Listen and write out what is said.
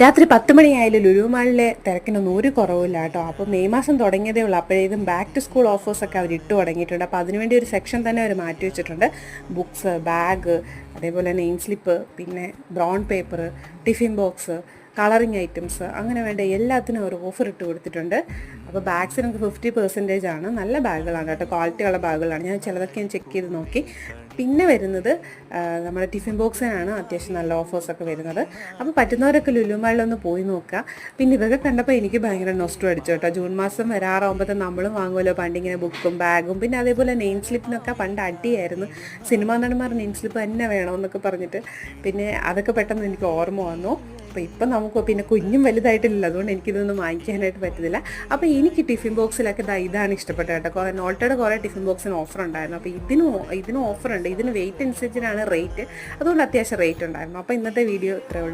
രാത്രി 10 മണിയായാലും ലുലു മാളിലെ തിരക്കിനൊന്നും ഒരു കുറവില്ല കേട്ടോ. അപ്പോൾ മെയ് മാസം തുടങ്ങിയതേ ഉള്ളൂ. അപ്പോഴേക്കും ബാക്ക് ടു സ്കൂൾ ഓഫേഴ്സൊക്കെ അവർ ഇട്ട് തുടങ്ങിയിട്ടുണ്ട്. അപ്പോൾ അതിനുവേണ്ടി ഒരു സെക്ഷൻ തന്നെ അവർ മാറ്റി വെച്ചിട്ടുണ്ട്. ബുക്സ്, ബാഗ്, അതേപോലെ നെയിം സ്ലിപ്പ്, പിന്നെ brown paper, tiffin box, colouring items, അങ്ങനെ വേണ്ട എല്ലാത്തിനും ഒരു ഓഫർ ഇട്ട് കൊടുത്തിട്ടുണ്ട്. അപ്പോൾ ബാഗ്സിനൊക്കെ 50% ആണ്. നല്ല ബാഗുകളാണ് കേട്ടോ, ക്വാളിറ്റിയുള്ള ബാഗുകളാണ്. ഞാൻ ചിലതൊക്കെ ഞാൻ ചെക്ക് ചെയ്ത് നോക്കി. പിന്നെ വരുന്നത് നമ്മുടെ ടിഫിൻ ബോക്സിനാണ് അത്യാവശ്യം നല്ല ഓഫേഴ്സൊക്കെ വരുന്നത്. അപ്പോൾ പറ്റുന്നവരൊക്കെ ലുലു മാളിലൊന്ന് പോയി നോക്കുക. പിന്നെ ഇതൊക്കെ കണ്ടപ്പോൾ എനിക്ക് ഭയങ്കര നൊസ്റ്റു അടിച്ചു കേട്ടോ. ജൂൺ മാസം വരാറാകുമ്പോഴത്തെ നമ്മളും വാങ്ങുമല്ലോ പണ്ടിങ്ങനെ ബുക്കും ബാഗും. പിന്നെ അതേപോലെ നെയിം സ്ലിപ്പിനൊക്കെ പണ്ട് അടിയായിരുന്നു. സിനിമാ നടന്മാർ നെയിം സ്ലിപ്പ് തന്നെ വേണമെന്നൊക്കെ പറഞ്ഞിട്ട് പിന്നെ അതൊക്കെ പെട്ടെന്ന് എനിക്ക് ഓർമ്മ വന്നു. അപ്പോൾ ഇപ്പം നമുക്ക് പിന്നെ കുഞ്ഞും വലുതായിട്ടില്ല, അതുകൊണ്ട് എനിക്കിതൊന്നും വാങ്ങിക്കാനായിട്ട് പറ്റുന്നില്ല. അപ്പോൾ എനിക്ക് ടിഫിൻ ബോക്സിലൊക്കെ ഇതാണ് ഇഷ്ടപ്പെട്ടത് കേട്ടോ. നോട്ടയുടെ കുറേ ടിഫിൻ ബോക്സിന് ഓഫർ ഉണ്ടായിരുന്നു. അപ്പോൾ ഇതിനും ഓഫറുണ്ട്. ഇതിന് വെയിറ്റ് അനുസരിച്ചിട്ടാണ് റേറ്റ്, അതുകൊണ്ട് അത്യാവശ്യം റേറ്റ് ഉണ്ടായിരുന്നു. അപ്പോൾ ഇന്നത്തെ വീഡിയോ ഇത്രയേ ഉള്ളൂ.